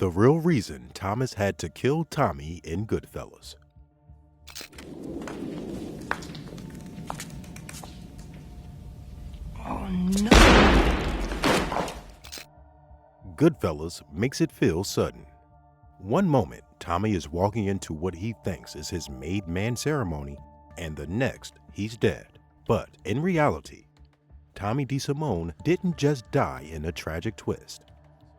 The real reason Thomas had to kill Tommy in Goodfellas. Oh no! Goodfellas makes it feel sudden. One moment, Tommy is walking into what he thinks is his made man ceremony, and the next, he's dead. But in reality, Tommy DeSimone didn't just die in a tragic twist.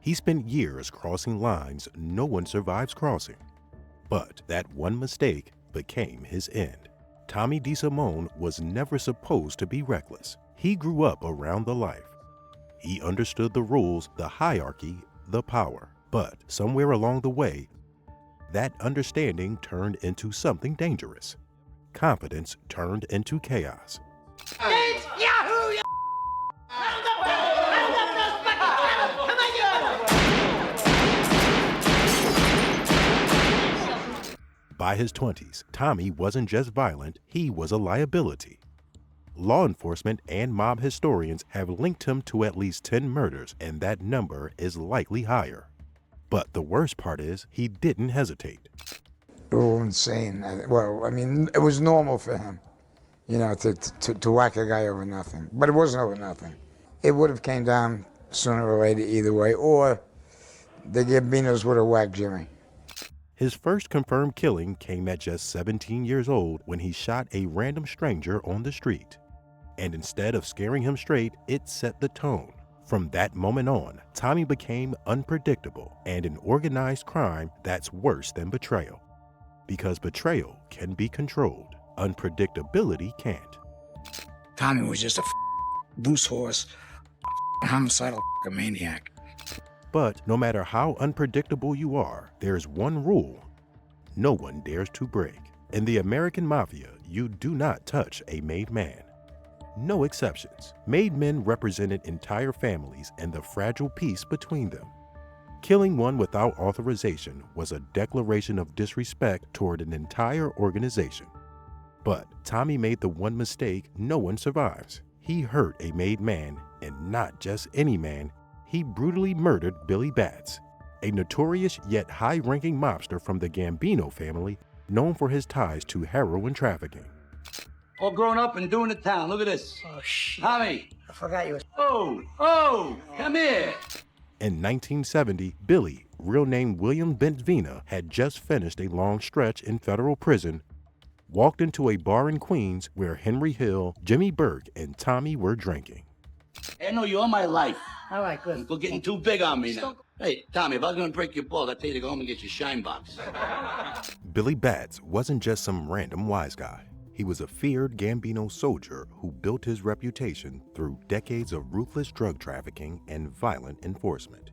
He spent years crossing lines no one survives crossing. But that one mistake became his end. Tommy DeSimone was never supposed to be reckless. He grew up around the life. He understood the rules, the hierarchy, the power. But somewhere along the way, that understanding turned into something dangerous. Confidence turned into chaos. It's Yahoo! By his 20s, Tommy wasn't just violent, he was a liability. Law enforcement and mob historians have linked him to at least 10 murders, and that number is likely higher. But the worst part is, he didn't hesitate. Oh, insane. Well, I mean, it was normal for him, you know, to whack a guy over nothing. But it wasn't over nothing. It would have came down sooner or later either way, or the Gambinos would have whacked Jimmy. His first confirmed killing came at just 17 years old when he shot a random stranger on the street. And instead of scaring him straight, it set the tone. From that moment on, Tommy became unpredictable and an organized crime that's worse than betrayal. Because betrayal can be controlled, unpredictability can't. Tommy was just a loose horse, homicidal maniac. But no matter how unpredictable you are, there's one rule no one dares to break. In the American Mafia, you do not touch a made man. No exceptions. Made men represented entire families and the fragile peace between them. Killing one without authorization was a declaration of disrespect toward an entire organization. But Tommy made the one mistake no one survives. He hurt a made man, and not just any man. He brutally murdered Billy Batts, a notorious yet high-ranking mobster from the Gambino family, known for his ties to heroin trafficking. All grown up and doing the town. Look at this. Oh shit! Tommy. I forgot you. Oh, come here. In 1970, Billy, real name William Bentvena, had just finished a long stretch in federal prison, walked into a bar in Queens where Henry Hill, Jimmy Burke, and Tommy were drinking. I know you all my life. All right, good. You're getting too big on me now. Hey, Tommy, if I was going to break your balls, I'd tell you to go home and get your shine box. Billy Batts wasn't just some random wise guy. He was a feared Gambino soldier who built his reputation through decades of ruthless drug trafficking and violent enforcement.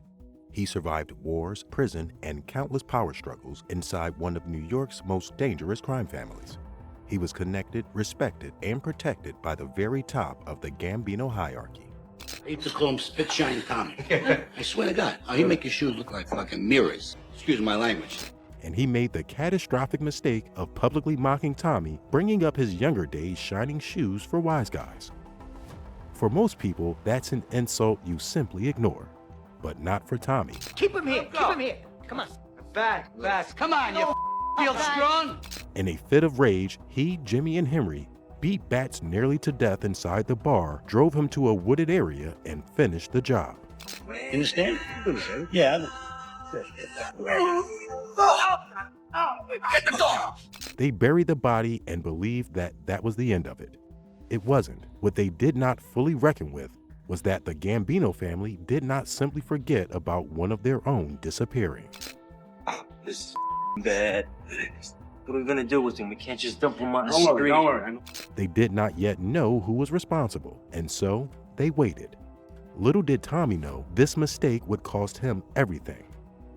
He survived wars, prison, and countless power struggles inside one of New York's most dangerous crime families. He was connected, respected, and protected by the very top of the Gambino hierarchy. I used to call him Spit Shine Tommy. I swear to God, he'd make your shoes look like fucking mirrors. Excuse my language. And he made the catastrophic mistake of publicly mocking Tommy, bringing up his younger days shining shoes for wise guys. For most people, that's an insult you simply ignore, but not for Tommy. Keep him here. Keep him here. Come on. Back. Come on, you feel strong? In a fit of rage, he, Jimmy, and Henry beat Batts nearly to death inside the bar, drove him to a wooded area, and finished the job. You understand? Yeah. Get the dog! They buried the body and believed that that was the end of it. It wasn't. What they did not fully reckon with was that the Gambino family did not simply forget about one of their own disappearing. This is bad. What are we gonna do with him? We can't just dump him on the street. Don't worry. They did not yet know who was responsible, and so they waited. Little did Tommy know this mistake would cost him everything.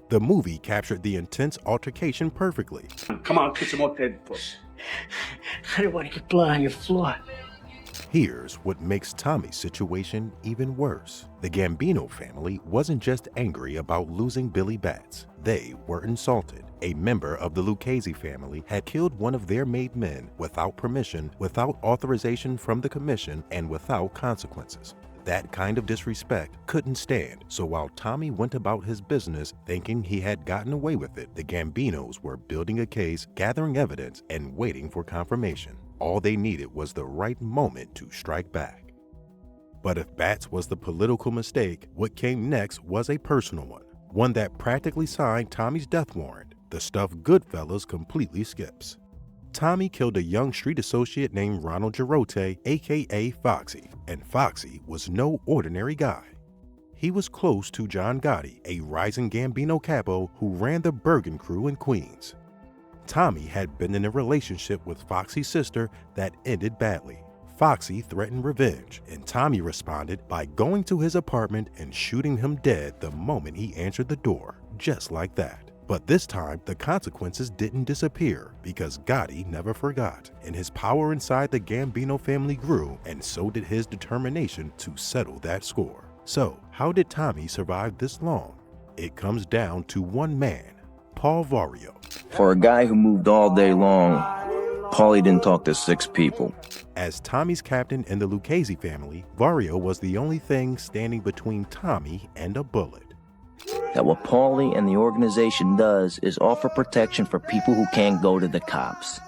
The movie captured the intense altercation perfectly. Come on, put some more dead push. I don't want to get blood on your floor. Here's what makes Tommy's situation even worse. The Gambino family wasn't just angry about losing Billy Batts. They were insulted. A member of the Lucchese family had killed one of their made men without permission, without authorization from the commission, and without consequences. That kind of disrespect couldn't stand, so while Tommy went about his business thinking he had gotten away with it, the Gambinos were building a case, gathering evidence, and waiting for confirmation. All they needed was the right moment to strike back. But if Bats was the political mistake, what came next was a personal one that practically signed Tommy's death warrant. The stuff Goodfellas completely skips. Tommy killed a young street associate named Ronald Girotte, aka Foxy, and Foxy was no ordinary guy. He was close to John Gotti, a rising Gambino capo who ran the Bergen crew in Queens. Tommy had been in a relationship with Foxy's sister that ended badly. Foxy threatened revenge, and Tommy responded by going to his apartment and shooting him dead the moment he answered the door, just like that. But this time, the consequences didn't disappear because Gotti never forgot, and his power inside the Gambino family grew, and so did his determination to settle that score. So, how did Tommy survive this long? It comes down to one man, Paul Vario. For a guy who moved all day long, Paulie didn't talk to 6 people. As Tommy's captain in the Lucchese family, Vario was the only thing standing between Tommy and a bullet. That what Paulie and the organization does is offer protection for people who can't go to the cops.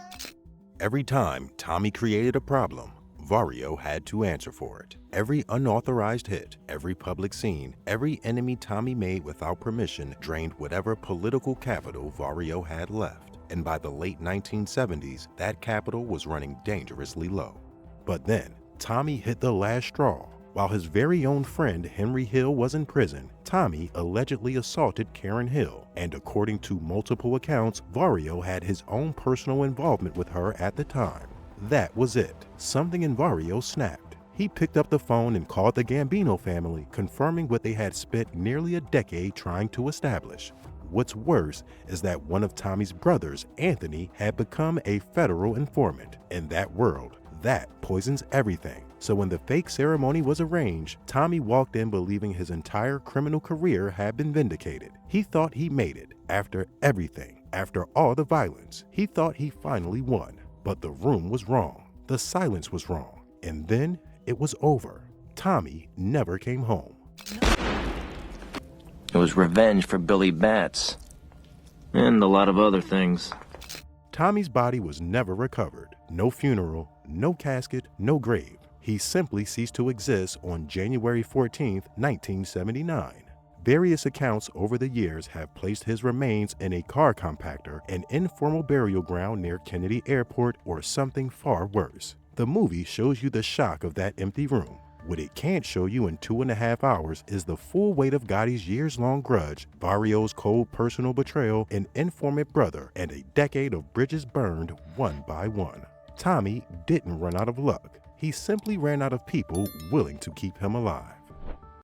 Every time Tommy created a problem, Vario had to answer for it. Every unauthorized hit, every public scene, every enemy Tommy made without permission drained whatever political capital Vario had left. And by the late 1970s, that capital was running dangerously low. But then, Tommy hit the last straw. While his very own friend Henry Hill was in prison, Tommy allegedly assaulted Karen Hill, and according to multiple accounts, Vario had his own personal involvement with her at the time. That was it. Something in Vario snapped. He picked up the phone and called the Gambino family, confirming what they had spent nearly a decade trying to establish. What's worse is that one of Tommy's brothers, Anthony, had become a federal informant. In that world, that poisons everything. So when the fake ceremony was arranged, Tommy walked in believing his entire criminal career had been vindicated. He thought he made it. After everything, after all the violence, he thought he finally won. But the room was wrong. The silence was wrong. And then it was over. Tommy never came home. It was revenge for Billy Bats. And a lot of other things. Tommy's body was never recovered. No funeral, no casket, no grave. He simply ceased to exist on January 14, 1979. Various accounts over the years have placed his remains in a car compactor, an informal burial ground near Kennedy Airport, or something far worse. The movie shows you the shock of that empty room. What it can't show you in 2.5 hours is the full weight of Gotti's years-long grudge, Vario's cold personal betrayal, an informant brother, and a decade of bridges burned one by one. Tommy didn't run out of luck. He simply ran out of people willing to keep him alive.